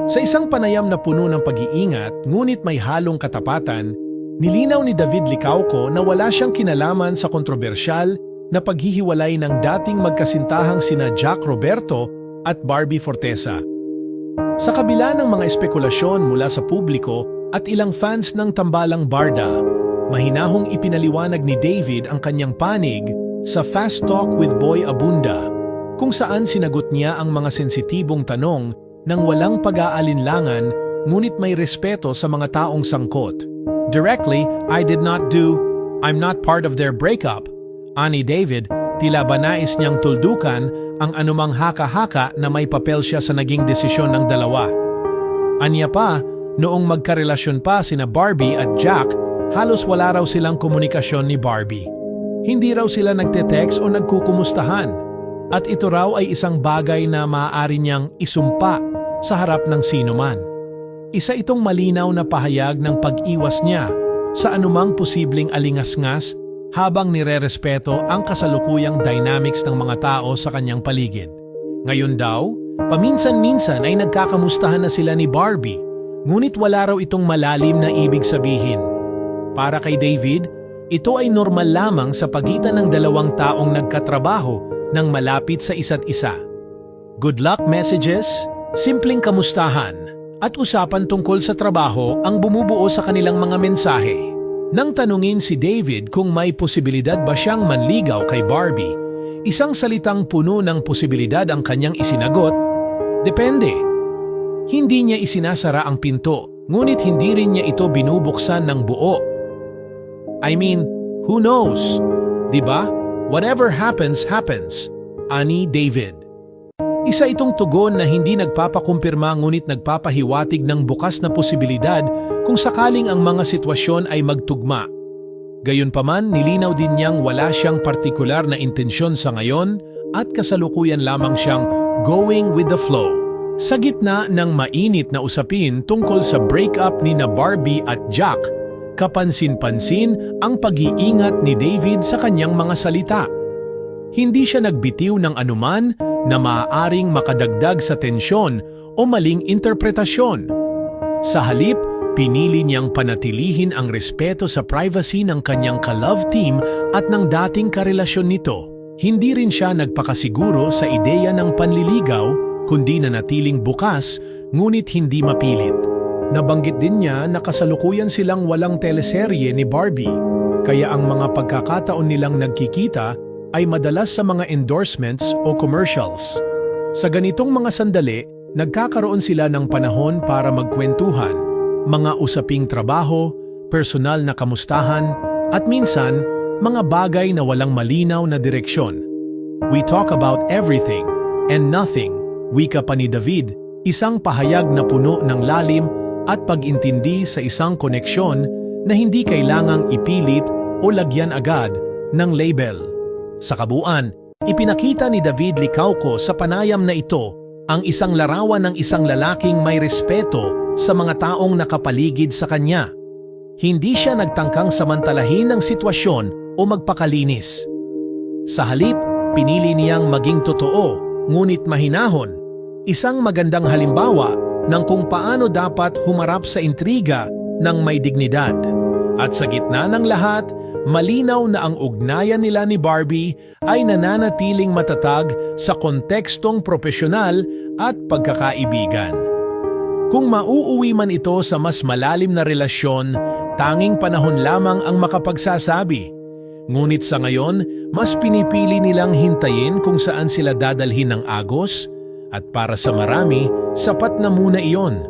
Sa isang panayam na puno ng pag-iingat ngunit may halong katapatan, nilinaw ni David Licauco na wala siyang kinalaman sa kontrobersyal na paghihiwalay ng dating magkasintahang sina Jack Roberto at Barbie Forteza. Sa kabila ng mga espekulasyon mula sa publiko at ilang fans ng tambalang Barda, mahinahong ipinaliwanag ni David ang kanyang panig sa Fast Talk with Boy Abunda, kung saan sinagot niya ang mga sensitibong tanong nang walang pag-aalinlangan ngunit may respeto sa mga taong sangkot. Directly, I'm not part of their breakup. Ani David, tila ba nais niyang tuldukan ang anumang haka-haka na may papel siya sa naging desisyon ng dalawa. Anya pa, noong magkarelasyon pa sina Barbie at Jack, halos wala raw silang komunikasyon ni Barbie. Hindi raw sila nagte-text o nagkukumustahan. At ito raw ay isang bagay na maaari niyang isumpa sa harap ng sinuman. Isa itong malinaw na pahayag ng pag-iwas niya sa anumang posibleng alingas-ngas habang nirerespeto ang kasalukuyang dynamics ng mga tao sa kanyang paligid. Ngayon daw, paminsan-minsan ay nagkakamustahan na sila ni Barbie, ngunit wala raw itong malalim na ibig sabihin. Para kay David, ito ay normal lamang sa pagitan ng dalawang taong nagkatrabaho nang malapit sa isa't isa. Good luck messages, simpleng kamustahan, at usapan tungkol sa trabaho ang bumubuo sa kanilang mga mensahe. Nang tanungin si David kung may posibilidad ba siyang manligaw kay Barbie, isang salitang puno ng posibilidad ang kanyang isinagot, "Depende." Hindi niya isinasara ang pinto, ngunit hindi rin niya ito binubuksan ng buo. I mean, who knows? Diba? Whatever happens, happens. Ani David. Isa itong tugon na hindi nagpapakumpirma ngunit nagpapahiwatig ng bukas na posibilidad kung sakaling ang mga sitwasyon ay magtugma. Gayunpaman, nilinaw din niyang wala siyang partikular na intensyon sa ngayon at kasalukuyan lamang siyang going with the flow. Sa gitna ng mainit na usapin tungkol sa breakup ni na Barbie at Jack, kapansin-pansin ang pag-iingat ni David sa kanyang mga salita. Hindi siya nagbitiw ng anuman na maaaring makadagdag sa tensyon o maling interpretasyon. Sa halip, pinili niyang panatilihin ang respeto sa privacy ng kanyang ka-love team at ng dating karelasyon nito. Hindi rin siya nagpakasiguro sa ideya ng panliligaw, kundi nanatiling bukas ngunit hindi mapilit. Nabanggit din niya na kasalukuyan silang walang teleserye ni Barbie, kaya ang mga pagkakataon nilang nagkikita ay madalas sa mga endorsements o commercials. Sa ganitong mga sandali, nagkakaroon sila ng panahon para magkwentuhan, mga usaping trabaho, personal na kamustahan, at minsan, mga bagay na walang malinaw na direksyon. We talk about everything and nothing, wika pa ni David, isang pahayag na puno ng lalim at pag-intindi sa isang koneksyon na hindi kailangang ipilit o lagyan agad ng label. Sa kabuuan, ipinakita ni David Licauco sa panayam na ito ang isang larawan ng isang lalaking may respeto sa mga taong nakapaligid sa kanya. Hindi siya nagtangkang samantalahin ang sitwasyon o magpakalinis. Sa halip, pinili niyang maging totoo, ngunit mahinahon. Isang magandang halimbawa ng kung paano dapat humarap sa intriga ng may dignidad. At sa gitna ng lahat, malinaw na ang ugnayan nila ni Barbie ay nananatiling matatag sa kontekstong propesyonal at pagkakaibigan. Kung mauuwi man ito sa mas malalim na relasyon, tanging panahon lamang ang makapagsasabi. Ngunit sa ngayon, mas pinipili nilang hintayin kung saan sila dadalhin ng agos, at para sa marami, sapat na muna iyon.